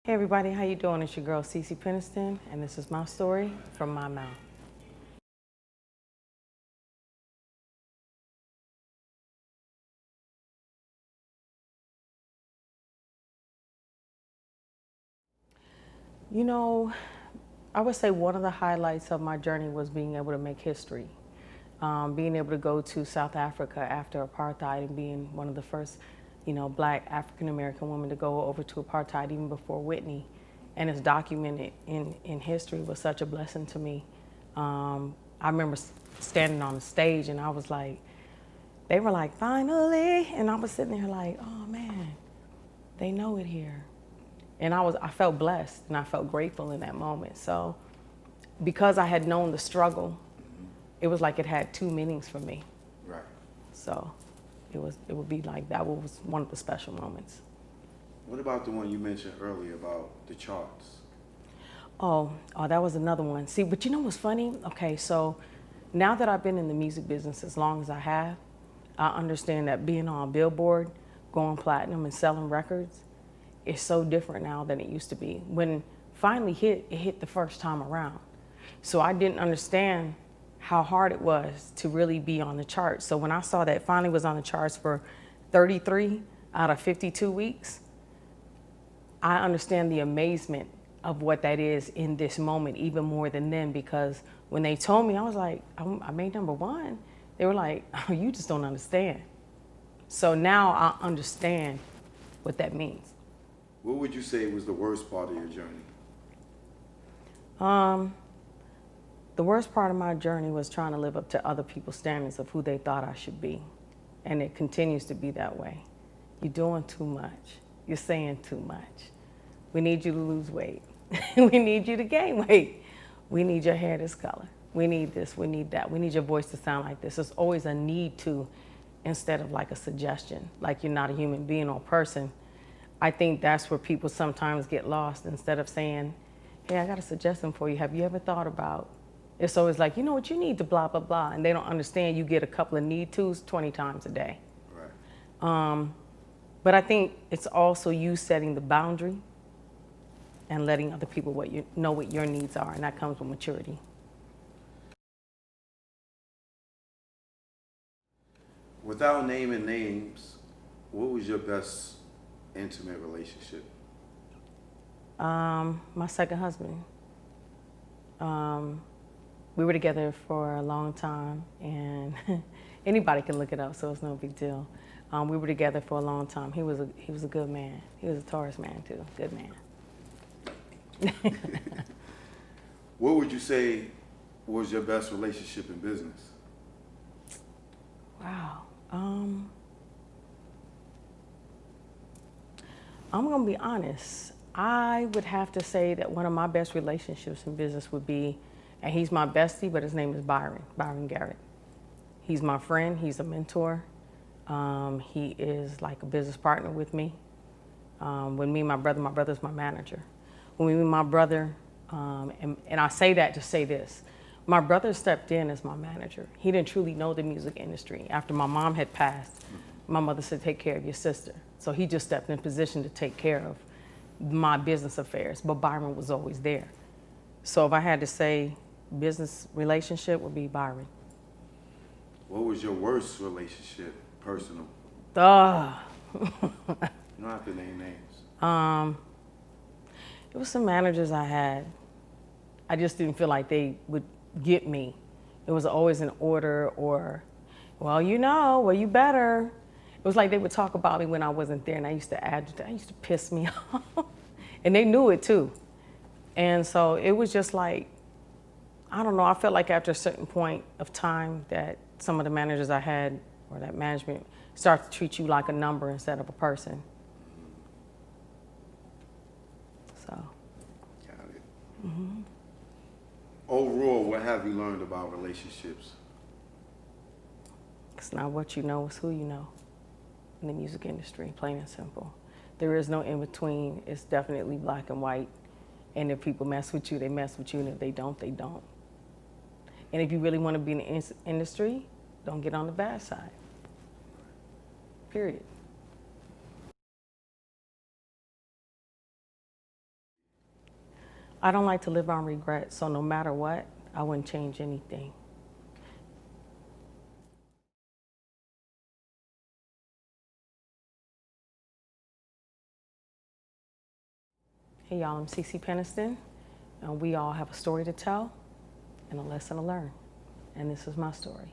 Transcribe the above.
Hey everybody, how you doing? It's your girl Cece Peniston, and this is my story from my mouth. You know, I would say one of the highlights of my journey was being able to make history. Being able to go to South Africa after apartheid and being one of the first, black African American women to go over to apartheid even before Whitney, and it's documented in history was such a blessing to me. I remember standing on the stage and I was like, they were like, finally, and I was sitting there like, oh man, they know it here. And I felt blessed and I felt grateful in that moment. So because I had known the struggle, it was like it had two meanings for me. Right. So it would be like that was one of the special moments. What about the one you mentioned earlier about the charts? Oh, that was another one. See, but you know what's funny? Okay, so now that I've been in the music business as long as I have, I understand that being on a Billboard, going platinum and selling records is so different now than it used to be. When finally it hit the first time around. So I didn't understand how hard it was to really be on the charts. So when I saw that it finally was on the charts for 33 out of 52 weeks, I understand the amazement of what that is in this moment even more than then, because when they told me, I was like, I made #1. They were like, oh, you just don't understand. So now I understand what that means. What would you say was the worst part of your journey? The worst part of my journey was trying to live up to other people's standards of who they thought I should be. And it continues to be that way. You're doing too much. You're saying too much. We need you to lose weight. We need you to gain weight. We need your hair this color. We need this, we need that. We need your voice to sound like this. It's always a need to instead of like a suggestion, like you're not a human being or person. I think that's where people sometimes get lost. Instead of saying, hey, I got a suggestion for you. Have you ever thought about? It's always like, you know what, you need to blah, blah, blah. And they don't understand you get a couple of need tos 20 times a day. Right. But I think it's also you setting the boundary and letting other people know what your needs are. And that comes with maturity. Without naming names, what was your best intimate relationship? My second husband. We were together for a long time, and anybody can look it up, so it's no big deal. We were together for a long time. He was a good man. He was a Taurus man too. Good man. What would you say was your best relationship in business? Wow. I'm gonna be honest. I would have to say that one of my best relationships in business would be, and he's my bestie, but his name is Byron Garrett. He's my friend, he's a mentor. He is like a business partner with me. When me and my brother's my manager. When we meet my brother, and I say that to say this, my brother stepped in as my manager. He didn't truly know the music industry. After my mom had passed, my mother said, take care of your sister. So he just stepped in position to take care of my business affairs, but Byron was always there. So if I had to say business relationship would be Byron. What was your worst relationship, personal? You don't have to name names. It was some managers I had. I just didn't feel like they would get me. It was always an order or, well, you better. It was like they would talk about me when I wasn't there, and I used to agitate. I used to piss me off. And they knew it too. And so it was just like, I don't know, I felt like after a certain point of time that some of the managers I had, or that management, start to treat you like a number instead of a person. So. Got it. Mm-hmm. Overall, what have you learned about relationships? It's not what you know, it's who you know in the music industry, plain and simple. There is no in between. It's definitely black and white. And if people mess with you, they mess with you. And if they don't, they don't. And if you really want to be in the industry, don't get on the bad side. Period. I don't like to live on regret, so no matter what, I wouldn't change anything. Hey y'all, I'm Cece Peniston, and we all have a story to tell and a lesson to learn. And this is my story.